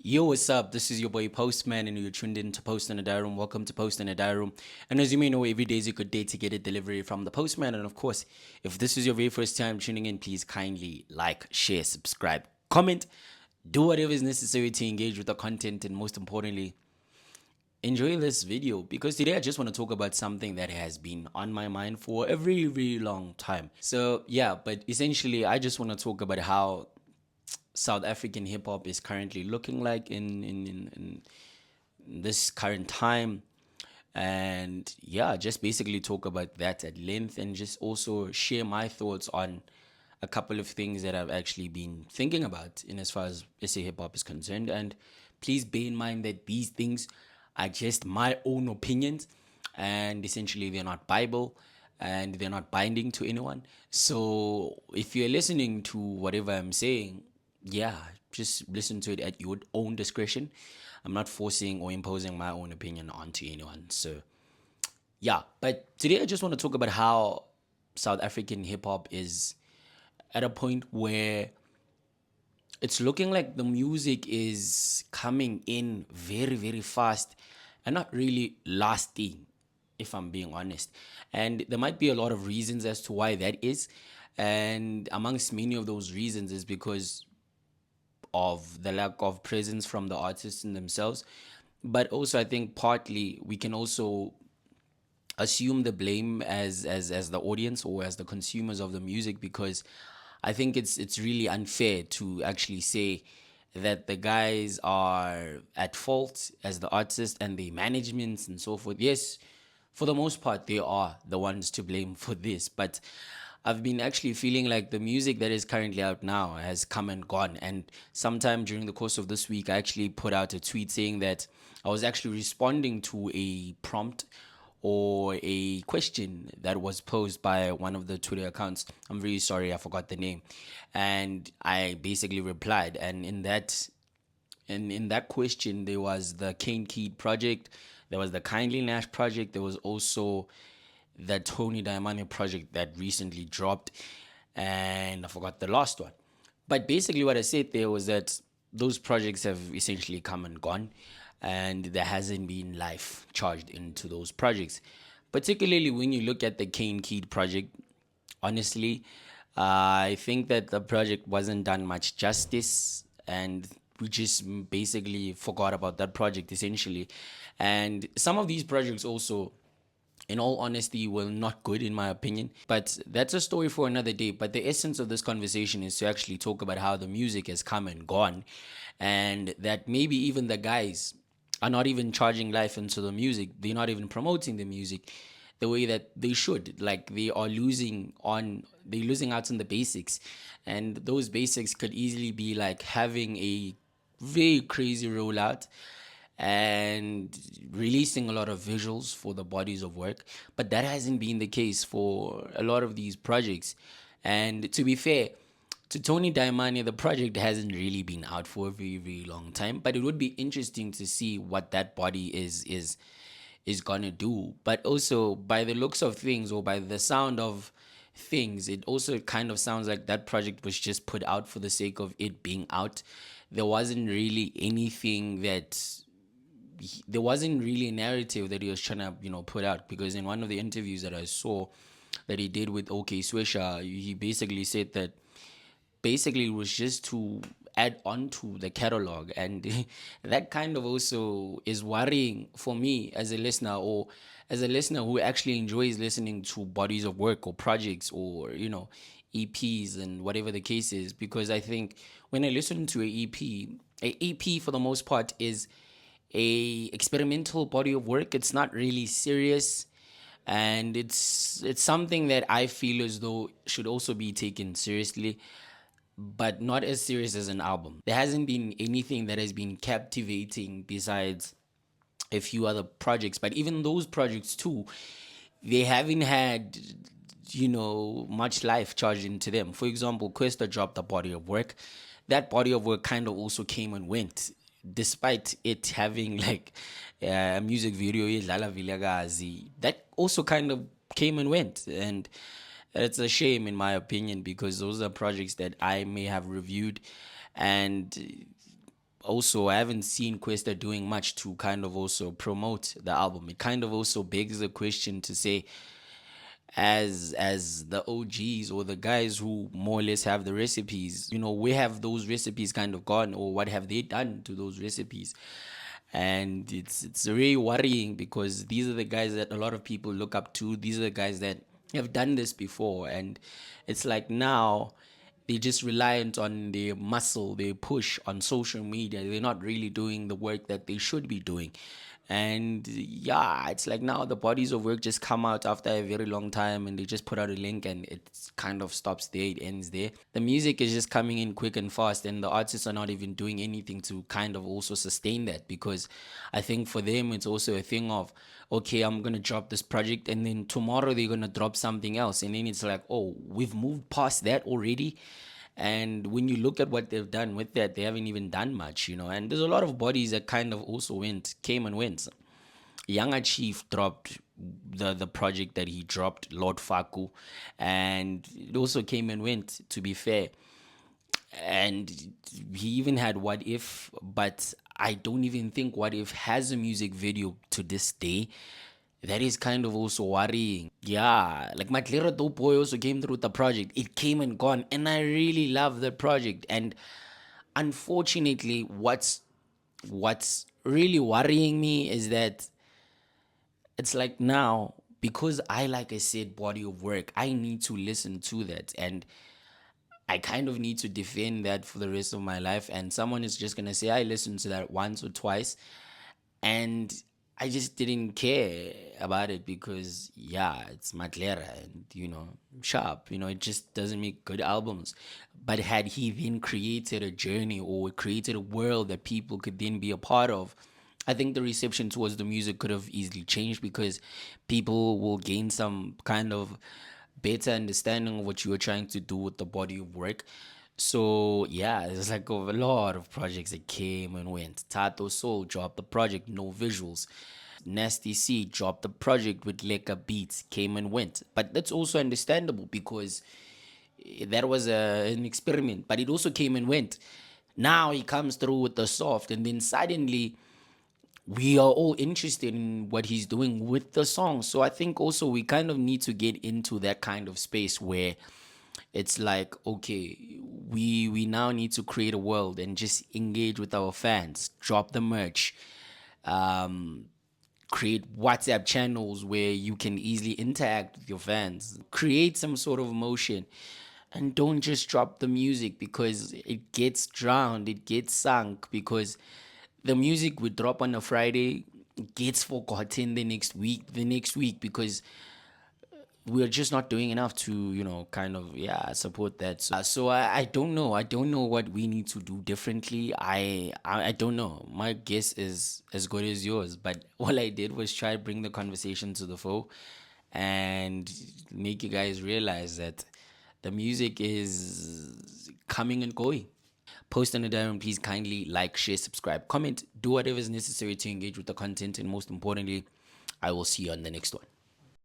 Yo, what's up? This is your boy Postman, and you're tuned in to Post in a Diary Room. Welcome to Post in a Diary Room. And as you may know, every day is a good day to get a delivery from the postman. And of course, if this is your very first time tuning in, please kindly like, share, subscribe, comment, do whatever is necessary to engage with the content, and most importantly, enjoy this video because today I just want to talk about something that has been on my mind for a very, very long time. So, yeah, but essentially, I just want to talk about how South African hip hop is currently looking like in this current time. And yeah, just basically talk about that at length and just also share my thoughts on a couple of things that I've actually been thinking about in as far as SA hip hop is concerned. And please bear in mind that these things are just my own opinions and essentially they're not Bible and they're not binding to anyone. So if you're listening to whatever I'm saying, yeah, just listen to it at your own discretion. I'm not forcing or imposing my own opinion onto anyone. So yeah, but today I just want to talk about how South African hip hop is at a point where it's looking like the music is coming in very, very fast and not really lasting, if I'm being honest. And there might be a lot of reasons as to why that is. And amongst many of those reasons is because of the lack of presence from the artists in themselves. But also, I think partly we can also assume the blame as the audience or as the consumers of the music, because I think it's really unfair to actually say that the guys are at fault as the artists and the managements and so forth. Yes, for the most part, they are the ones to blame for this. But I've been actually feeling like the music that is currently out now has come and gone. And sometime during the course of this week, I actually put out a tweet saying that I was actually responding to a prompt or a question that was posed by one of the Twitter accounts. I'm really sorry, I forgot the name. And I basically replied. And in that question, there was the Kane Keed project, there was the Kindly Nash project, there was also the Tony Diamante project that recently dropped, and I forgot the last one. But basically, what I said there was that those projects have essentially come and gone, and there hasn't been life charged into those projects. Particularly when you look at the Kane Keed project, honestly, I think that the project wasn't done much justice, and we just basically forgot about that project essentially. And some of these projects also, in all honesty, were not good in my opinion. But that's a story for another day. But the essence of this conversation is to actually talk about how the music has come and gone, and that maybe even the guys are not even charging life into the music. They're not even promoting the music the way that they should. Like they're losing out on the basics. And those basics could easily be like having a very crazy rollout and releasing a lot of visuals for the bodies of work. But that hasn't been the case for a lot of these projects. And to be fair, to Tony Diamante, the project hasn't really been out for a very, very long time. But it would be interesting to see what that body is gonna do. But also by the looks of things or by the sound of things, it also kind of sounds like that project was just put out for the sake of it being out. There wasn't really anything that there wasn't really a narrative that he was trying to put out, because in one of the interviews that I saw that he did with OK Swisha, he basically said that basically it was just to add on to the catalog. And that kind of also is worrying for me as a listener, or as a listener who actually enjoys listening to bodies of work or projects or EPs and whatever the case is. Because I think when I listen to a EP for the most part is a experimental body of work. It's not really serious, and it's something that I feel as though should also be taken seriously, but not as serious as an album. There hasn't been anything that has been captivating besides a few other projects, but even those projects too, they haven't had much life charged into them. For example, Questa dropped a body of work. That body of work kind of also came and went, despite it having like a music video, Lala Vilagazi, that also kind of came and went. And it's a shame, in my opinion, because those are projects that I may have reviewed and also I haven't seen Questa doing much to kind of also promote the album. It kind of also begs the question to say, as the OGs or the guys who more or less have the recipes, we have those recipes kind of gone, or what have they done to those recipes? And it's really worrying, because these are the guys that a lot of people look up to. These are the guys that have done this before, and it's like now they're just reliant on their muscle, their push on social media. They're not really doing the work that they should be doing. And yeah, it's like now the bodies of work just come out after a very long time, and they just put out a link, and it kind of stops there, it ends there. The music is just coming in quick and fast, and the artists are not even doing anything to kind of also sustain that, because I think for them it's also a thing of, okay, I'm gonna drop this project, and then tomorrow they're gonna drop something else, and then it's like, oh, we've moved past that already. And when you look at what they've done with that, they haven't even done much, And there's a lot of bodies that kind of also came and went. Younger Chief dropped the project that he dropped, Lord Faku, and it also came and went, to be fair. And he even had What If, but I don't even think What If has a music video to this day. That is kind of also worrying. Yeah, like my Clear Dope Boy also came through with the project. It came and gone, and I really love the project. And unfortunately, what's really worrying me is that it's like now, because like I said, body of work, I need to listen to that, and I kind of need to defend that for the rest of my life. And someone is just gonna say I listened to that once or twice, and I just didn't care about it, because yeah, it's Matlera, and sharp. It just doesn't make good albums. But had he then created a journey, or created a world that people could then be a part of, I think the reception towards the music could have easily changed, because people will gain some kind of better understanding of what you were trying to do with the body of work. So yeah, there's like a lot of projects that came and went. Tato Soul dropped the project, no visuals. Nasty C dropped the project with Leka Beats, came and went. But that's also understandable, because that was an experiment, but it also came and went. Now he comes through with the soft, and then suddenly we are all interested in what he's doing with the song. So I think also we kind of need to get into that kind of space where it's like, okay, we now need to create a world and just engage with our fans, drop the merch, um, create WhatsApp channels where you can easily interact with your fans, create some sort of motion, and don't just drop the music because it gets drowned, it gets sunk, because the music we drop on a Friday gets forgotten the next week, because we're just not doing enough to kind of support that. So I don't know, what we need to do differently. I don't know. My guess is as good as yours, but all I did was try to bring the conversation to the fore and make you guys realize that the music is coming and going. Post on the diamond, please kindly like, share, subscribe, comment, do whatever is necessary to engage with the content, and most importantly, I will see you on the next one.